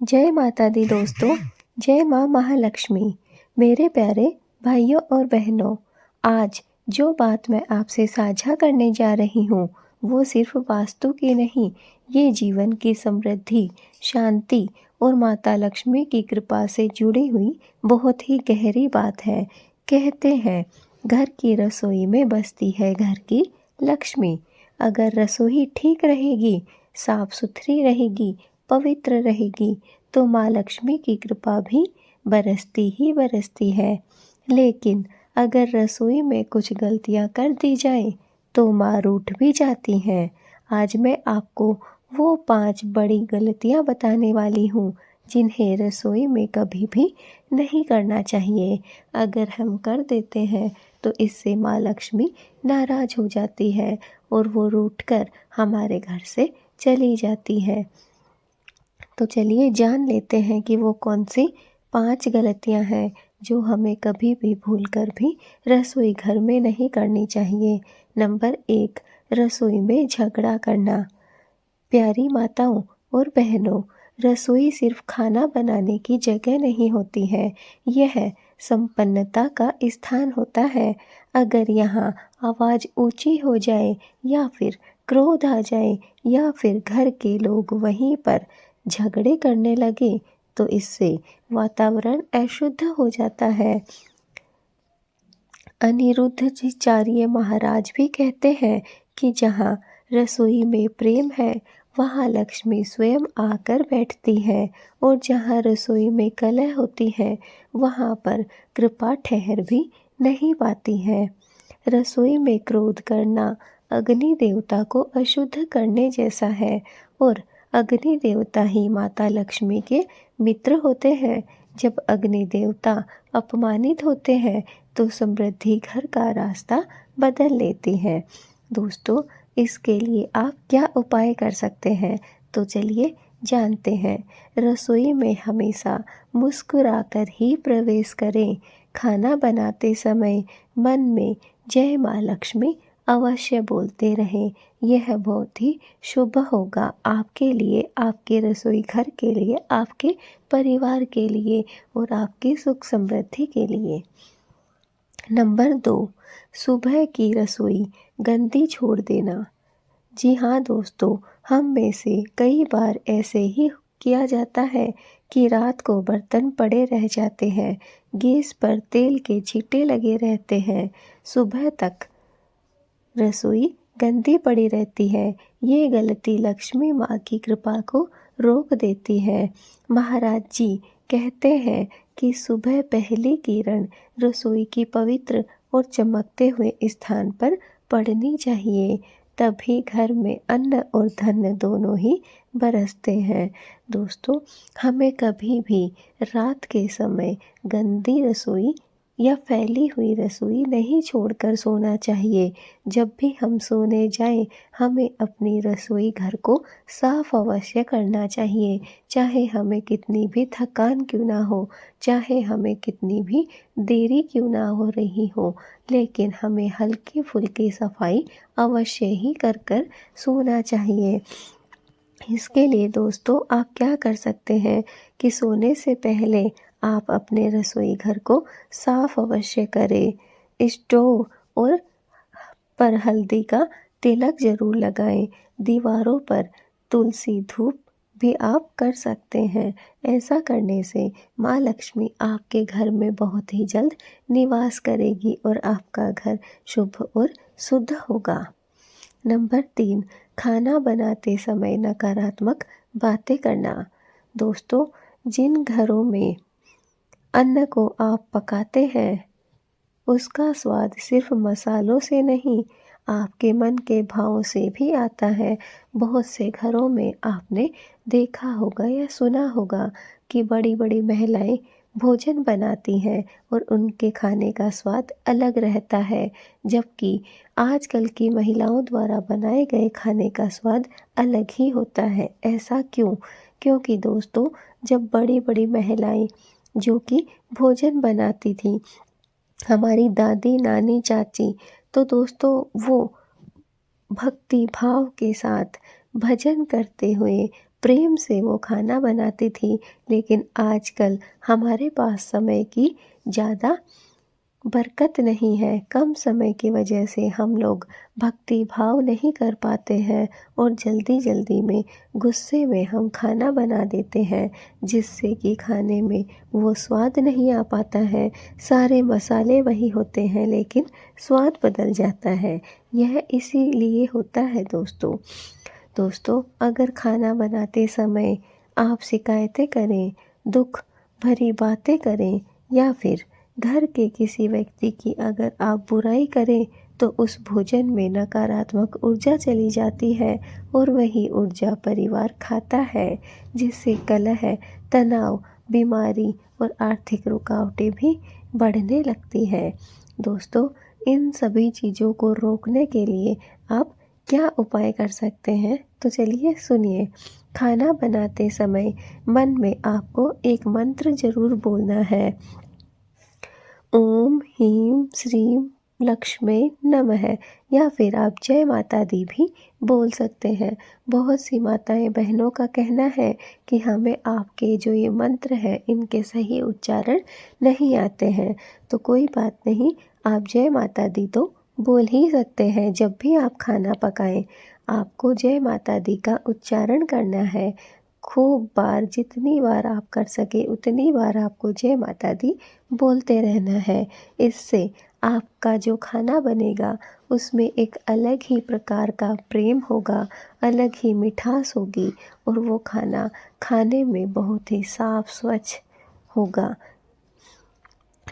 जय माता दी दोस्तों। जय माँ महालक्ष्मी। मेरे प्यारे भाइयों और बहनों, आज जो बात मैं आपसे साझा करने जा रही हूँ वो सिर्फ वास्तु की नहीं, ये जीवन की समृद्धि, शांति और माता लक्ष्मी की कृपा से जुड़ी हुई बहुत ही गहरी बात है। कहते हैं घर की रसोई में बसती है घर की लक्ष्मी। अगर रसोई ठीक रहेगी, साफ सुथरी रहेगी, पवित्र रहेगी तो माँ लक्ष्मी की कृपा भी बरसती ही बरसती है। लेकिन अगर रसोई में कुछ गलतियाँ कर दी जाए तो माँ रूठ भी जाती हैं। आज मैं आपको वो 5 बड़ी गलतियाँ बताने वाली हूँ जिन्हें रसोई में कभी भी नहीं करना चाहिए। अगर हम कर देते हैं तो इससे माँ लक्ष्मी नाराज हो जाती है और वो रूठ कर हमारे घर से चली जाती है। तो चलिए जान लेते हैं कि वो कौन सी 5 गलतियां हैं जो हमें कभी भी भूलकर भी रसोई घर में नहीं करनी चाहिए। नंबर 1, रसोई में झगड़ा करना। प्यारी माताओं और बहनों, रसोई सिर्फ खाना बनाने की जगह नहीं होती है, यह संपन्नता का स्थान होता है। अगर यहाँ आवाज़ ऊंची हो जाए या फिर क्रोध आ जाए या फिर घर के लोग वहीं पर झगड़े करने लगे तो इससे वातावरण अशुद्ध हो जाता है। अनिरुद्धाचार्य महाराज भी कहते हैं कि जहाँ रसोई में प्रेम है वहाँ लक्ष्मी स्वयं आकर बैठती है और जहाँ रसोई में कलह होती है वहाँ पर कृपा ठहर भी नहीं पाती है। रसोई में क्रोध करना अग्नि देवता को अशुद्ध करने जैसा है और अग्नि देवता ही माता लक्ष्मी के मित्र होते हैं। जब अग्नि देवता अपमानित होते हैं तो समृद्धि घर का रास्ता बदल लेती है। दोस्तों, इसके लिए आप क्या उपाय कर सकते हैं तो चलिए जानते हैं। रसोई में हमेशा मुस्कुराकर ही प्रवेश करें। खाना बनाते समय मन में जय माँ लक्ष्मी अवश्य बोलते रहें। यह बहुत ही शुभ होगा आपके लिए, आपके रसोई घर के लिए, आपके परिवार के लिए और आपकी सुख समृद्धि के लिए। नंबर 2, सुबह की रसोई गंदी छोड़ देना। जी हाँ दोस्तों, हम में से कई बार ऐसे ही किया जाता है कि रात को बर्तन पड़े रह जाते हैं, गैस पर तेल के छींटे लगे रहते हैं, सुबह तक रसोई गंदी पड़ी रहती है। ये गलती लक्ष्मी माँ की कृपा को रोक देती है। महाराज जी कहते हैं कि सुबह पहली किरण रसोई की पवित्र और चमकते हुए स्थान पर पड़नी चाहिए, तभी घर में अन्न और धन दोनों ही बरसते हैं। दोस्तों, हमें कभी भी रात के समय गंदी रसोई या फैली हुई रसोई नहीं छोड़कर सोना चाहिए। जब भी हम सोने जाएं, हमें अपनी रसोई घर को साफ अवश्य करना चाहिए। चाहे हमें कितनी भी थकान क्यों ना हो, चाहे हमें कितनी भी देरी क्यों ना हो रही हो, लेकिन हमें हल्की फुल्की सफाई अवश्य ही कर कर सोना चाहिए। इसके लिए दोस्तों आप क्या कर सकते हैं कि सोने से पहले आप अपने रसोई घर को साफ अवश्य करें। स्टोव और पर हल्दी का तिलक जरूर लगाएं। दीवारों पर तुलसी धूप भी आप कर सकते हैं। ऐसा करने से माँ लक्ष्मी आपके घर में बहुत ही जल्द निवास करेगी और आपका घर शुभ और शुद्ध होगा। नंबर 3, खाना बनाते समय नकारात्मक बातें करना। दोस्तों, जिन घरों में अन्न को आप पकाते हैं उसका स्वाद सिर्फ मसालों से नहीं, आपके मन के भावों से भी आता है। बहुत से घरों में आपने देखा होगा या सुना होगा कि बड़ी बड़ी महिलाएं भोजन बनाती हैं और उनके खाने का स्वाद अलग रहता है, जबकि आजकल की महिलाओं द्वारा बनाए गए खाने का स्वाद अलग ही होता है। ऐसा क्यों? क्योंकि दोस्तों, जब बड़ी बड़ी महिलाएं जो कि भोजन बनाती थी, हमारी दादी, नानी, चाची, तो दोस्तों वो भक्ति भाव के साथ भजन करते हुए प्रेम से वो खाना बनाती थी। लेकिन आजकल हमारे पास समय की ज़्यादा बरकत नहीं है। कम समय की वजह से हम लोग भक्ति भाव नहीं कर पाते हैं और जल्दी जल्दी में गुस्से में हम खाना बना देते हैं, जिससे कि खाने में वो स्वाद नहीं आ पाता है। सारे मसाले वही होते हैं लेकिन स्वाद बदल जाता है। यह इसीलिए होता है दोस्तों। अगर खाना बनाते समय आप शिकायतें करें, दुख भरी बातें करें या फिर घर के किसी व्यक्ति की अगर आप बुराई करें, तो उस भोजन में नकारात्मक ऊर्जा चली जाती है और वही ऊर्जा परिवार खाता है, जिससे कलह, तनाव, बीमारी और आर्थिक रुकावटें भी बढ़ने लगती हैं। दोस्तों, इन सभी चीज़ों को रोकने के लिए आप क्या उपाय कर सकते हैं? तो चलिए सुनिए। खाना बनाते समय मन में आपको एक मंत्र ज़रूर बोलना है। ओम ह्रीं श्रीं लक्ष्मी नमः, या फिर आप जय माता दी भी बोल सकते हैं। बहुत सी माताएं बहनों का कहना है कि हमें आपके जो ये मंत्र है इनके सही उच्चारण नहीं आते हैं, तो कोई बात नहीं, आप जय माता दी तो बोल ही सकते हैं। जब भी आप खाना पकाएं, आपको जय माता दी का उच्चारण करना है। खूब बार, जितनी बार आप कर सके उतनी बार आपको जय माता दी बोलते रहना है। इससे आपका जो खाना बनेगा उसमें एक अलग ही प्रकार का प्रेम होगा, अलग ही मिठास होगी और वो खाना खाने में बहुत ही साफ स्वच्छ होगा।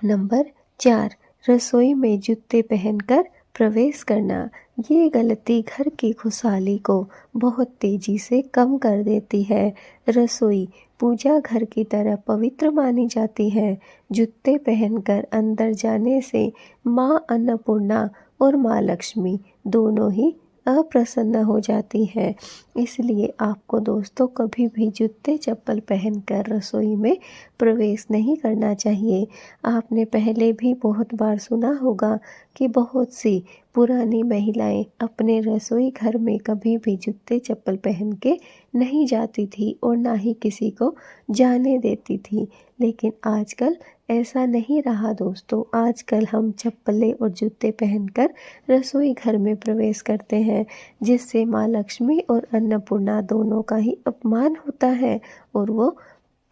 नंबर 4, रसोई में जूते पहनकर प्रवेश करना। ये गलती घर की खुशहाली को बहुत तेजी से कम कर देती है। रसोई पूजा घर की तरह पवित्र मानी जाती है। जूते पहनकर अंदर जाने से माँ अन्नपूर्णा और माँ लक्ष्मी दोनों ही अप्रसन्न हो जाती है। इसलिए आपको दोस्तों कभी भी जूते चप्पल पहनकर रसोई में प्रवेश नहीं करना चाहिए। आपने पहले भी बहुत बार सुना होगा कि बहुत सी पुरानी महिलाएं अपने रसोई घर में कभी भी जूते चप्पल पहन के नहीं जाती थी और ना ही किसी को जाने देती थी। लेकिन आजकल ऐसा नहीं रहा दोस्तों। आजकल हम चप्पलें और जूते पहनकर रसोई घर में प्रवेश करते हैं, जिससे माँ लक्ष्मी और अन्नपूर्णा दोनों का ही अपमान होता है और वो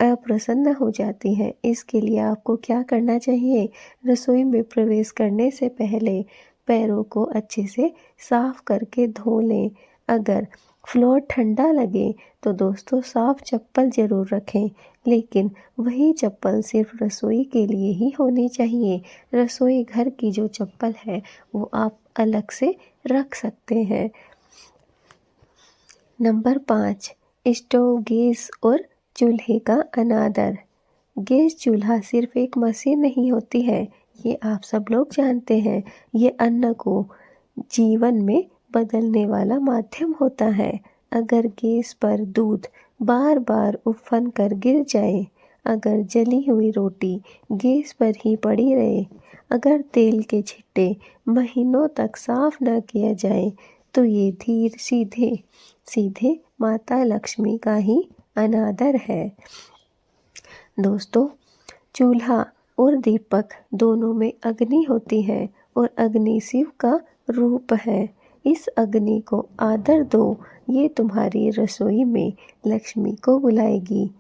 अप्रसन्न हो जाती हैं। इसके लिए आपको क्या करना चाहिए? रसोई में प्रवेश करने से पहले पैरों को अच्छे से साफ करके धो लें। अगर फ्लोर ठंडा लगे तो दोस्तों साफ चप्पल ज़रूर रखें, लेकिन वही चप्पल सिर्फ रसोई के लिए ही होनी चाहिए। रसोई घर की जो चप्पल है वो आप अलग से रख सकते हैं। नंबर 5, स्टोव, गैस और चूल्हे का अनादर। गैस चूल्हा सिर्फ एक मशीन नहीं होती है, ये आप सब लोग जानते हैं। ये अन्न को जीवन में बदलने वाला माध्यम होता है। अगर गैस पर दूध बार बार उफन कर गिर जाए, अगर जली हुई रोटी गैस पर ही पड़ी रहे, अगर तेल के छिट्टे महीनों तक साफ न किया जाए, तो ये धीर सीधे सीधे माता लक्ष्मी का ही अनादर है। दोस्तों, चूल्हा और दीपक दोनों में अग्नि होती है और अग्नि शिव का रूप है। इस अग्नि को आदर दो, ये तुम्हारी रसोई में लक्ष्मी को बुलाएगी।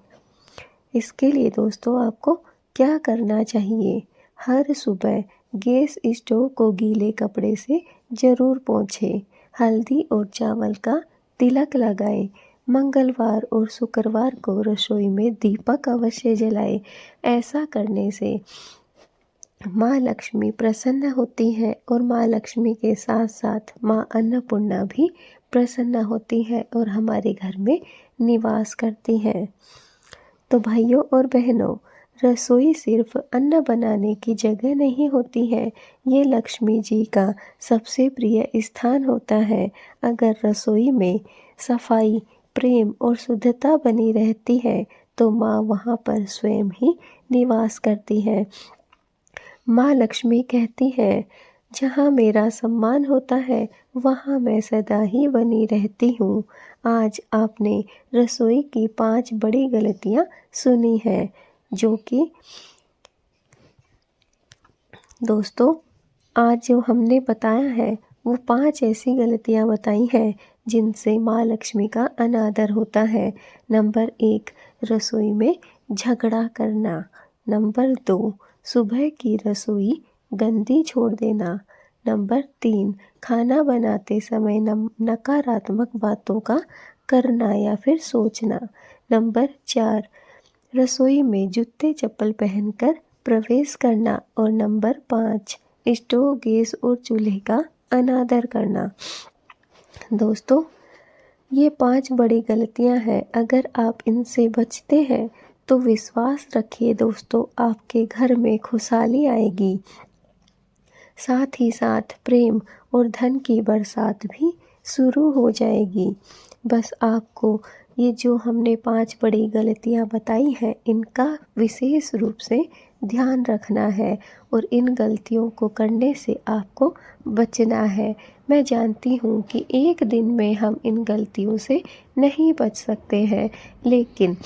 इसके लिए दोस्तों आपको क्या करना चाहिए? हर सुबह गैस स्टोव को गीले कपड़े से ज़रूर पोंछें। हल्दी और चावल का तिलक लगाएं। मंगलवार और शुक्रवार को रसोई में दीपक अवश्य जलाएं। ऐसा करने से माँ लक्ष्मी प्रसन्न होती है और माँ लक्ष्मी के साथ साथ माँ अन्नपूर्णा भी प्रसन्न होती है और हमारे घर में निवास करती हैं। तो भाइयों और बहनों, रसोई सिर्फ अन्न बनाने की जगह नहीं होती है, ये लक्ष्मी जी का सबसे प्रिय स्थान होता है। अगर रसोई में सफाई, प्रेम और शुद्धता बनी रहती है तो माँ वहाँ पर स्वयं ही निवास करती है। माँ लक्ष्मी कहती है, जहाँ मेरा सम्मान होता है वहाँ मैं सदा ही बनी रहती हूँ। आज आपने रसोई की 5 बड़ी गलतियाँ सुनी हैं, जो कि दोस्तों आज जो हमने बताया है वो 5 ऐसी गलतियाँ बताई हैं जिनसे माँ लक्ष्मी का अनादर होता है। नंबर 1, रसोई में झगड़ा करना। नंबर 2, सुबह की रसोई गंदी छोड़ देना। नंबर 3, खाना बनाते समय नकारात्मक बातों का करना या फिर सोचना। नंबर 4, रसोई में जूते चप्पल पहनकर प्रवेश करना। और नंबर 5, स्टोव, गैस और चूल्हे का अनादर करना। दोस्तों ये 5 बड़ी गलतियां हैं। अगर आप इनसे बचते हैं तो विश्वास रखिए दोस्तों, आपके घर में खुशहाली आएगी। साथ ही साथ प्रेम और धन की बरसात भी शुरू हो जाएगी। बस आपको ये जो हमने 5 बड़ी गलतियां बताई हैं इनका विशेष रूप से ध्यान रखना है और इन गलतियों को करने से आपको बचना है। मैं जानती हूँ कि एक दिन में हम इन गलतियों से नहीं बच सकते हैं, लेकिन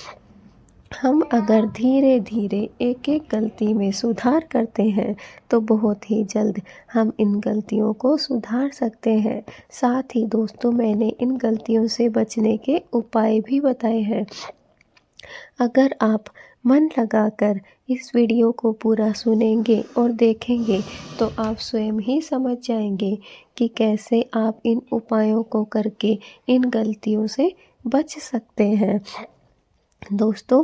हम अगर धीरे धीरे एक एक गलती में सुधार करते हैं तो बहुत ही जल्द हम इन गलतियों को सुधार सकते हैं। साथ ही दोस्तों मैंने इन गलतियों से बचने के उपाय भी बताए हैं। अगर आप मन लगाकर इस वीडियो को पूरा सुनेंगे और देखेंगे तो आप स्वयं ही समझ जाएंगे कि कैसे आप इन उपायों को करके इन गलतियों से बच सकते हैं। दोस्तों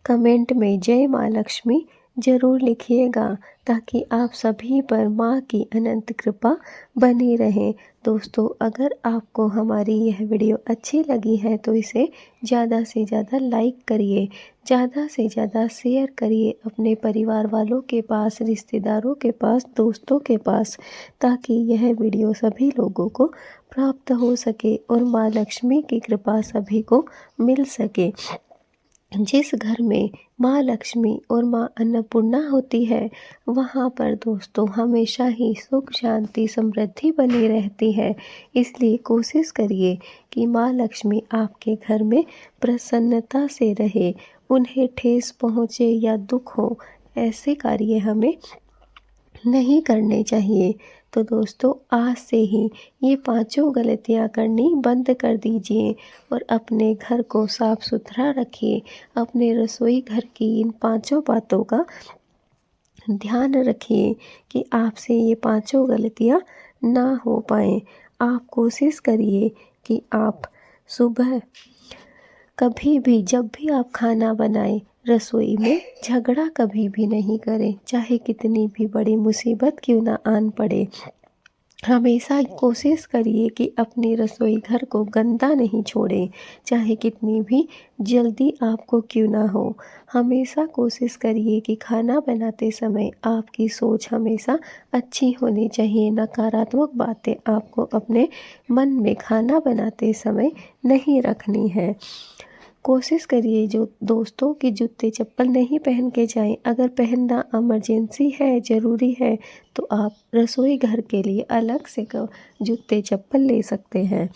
कमेंट में जय माँ लक्ष्मी ज़रूर लिखिएगा ताकि आप सभी पर माँ की अनंत कृपा बनी रहे। दोस्तों अगर आपको हमारी यह वीडियो अच्छी लगी है तो इसे ज़्यादा से ज़्यादा लाइक करिए, ज़्यादा से ज़्यादा शेयर करिए अपने परिवार वालों के पास, रिश्तेदारों के पास, दोस्तों के पास, ताकि यह वीडियो सभी लोगों को प्राप्त हो सके और माँ लक्ष्मी की कृपा सभी को मिल सके। जिस घर में माँ लक्ष्मी और माँ अन्नपूर्णा होती है वहाँ पर दोस्तों हमेशा ही सुख, शांति, समृद्धि बनी रहती है। इसलिए कोशिश करिए कि माँ लक्ष्मी आपके घर में प्रसन्नता से रहे, उन्हें ठेस पहुँचे या दुख हो ऐसे कार्य हमें नहीं करने चाहिए। तो दोस्तों आज से ही ये 5 गलतियाँ करनी बंद कर दीजिए और अपने घर को साफ सुथरा रखिए। अपने रसोई घर की इन 5 बातों का ध्यान रखिए कि आपसे ये 5 गलतियाँ ना हो पाएँ। आप कोशिश करिए कि आप सुबह कभी भी जब भी आप खाना बनाएं रसोई में झगड़ा कभी भी नहीं करें, चाहे कितनी भी बड़ी मुसीबत क्यों ना आन पड़े। हमेशा कोशिश करिए कि अपनी रसोई घर को गंदा नहीं छोड़ें, चाहे कितनी भी जल्दी आपको क्यों ना हो। हमेशा कोशिश करिए कि खाना बनाते समय आपकी सोच हमेशा अच्छी होनी चाहिए। नकारात्मक बातें आपको अपने मन में खाना बनाते समय नहीं रखनी है। कोशिश करिए जो दोस्तों कि जूते चप्पल नहीं पहन के जाएं। अगर पहनना इमरजेंसी है, ज़रूरी है, तो आप रसोई घर के लिए अलग से जूते चप्पल ले सकते हैं।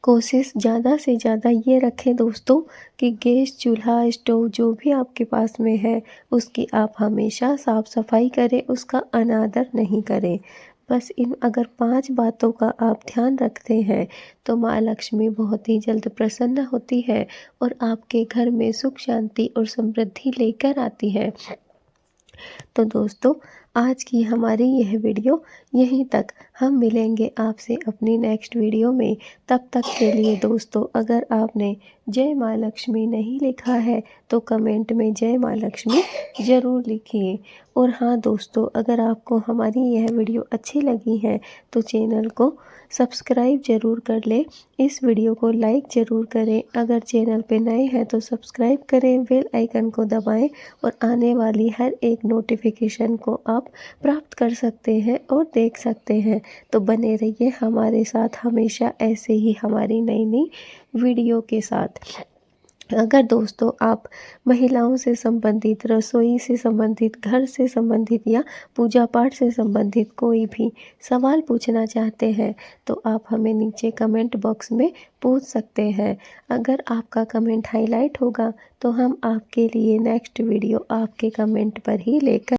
कोशिश ज़्यादा से ज़्यादा ये रखें दोस्तों कि गैस, चूल्हा, स्टोव जो भी आपके पास में है उसकी आप हमेशा साफ़ सफाई करें, उसका अनादर नहीं करें। बस इन अगर 5 बातों का आप ध्यान रखते हैं तो माँ लक्ष्मी बहुत ही जल्द प्रसन्न होती है और आपके घर में सुख, शांति और समृद्धि लेकर आती है। तो दोस्तों आज की हमारी यह वीडियो यहीं तक। हम मिलेंगे आपसे अपनी नेक्स्ट वीडियो में। तब तक के लिए दोस्तों अगर आपने जय माँ लक्ष्मी नहीं लिखा है तो कमेंट में जय माँ लक्ष्मी ज़रूर लिखिए। और हाँ दोस्तों अगर आपको हमारी यह वीडियो अच्छी लगी है तो चैनल को सब्सक्राइब ज़रूर कर लें, इस वीडियो को लाइक ज़रूर करें। अगर चैनल पे नए हैं तो सब्सक्राइब करें, बेल आइकन को दबाएं और आने वाली हर एक नोटिफिकेशन को आप प्राप्त कर सकते हैं और देख सकते हैं। तो बने रहिए हमारे साथ हमेशा ऐसे ही हमारी नई नई वीडियो के साथ। अगर दोस्तों आप महिलाओं से संबंधित, रसोई से संबंधित, घर से संबंधित या पूजा पाठ से संबंधित कोई भी सवाल पूछना चाहते हैं तो आप हमें नीचे कमेंट बॉक्स में पूछ सकते हैं। अगर आपका कमेंट हाईलाइट होगा तो हम आपके लिए नेक्स्ट वीडियो आपके कमेंट पर ही लेकर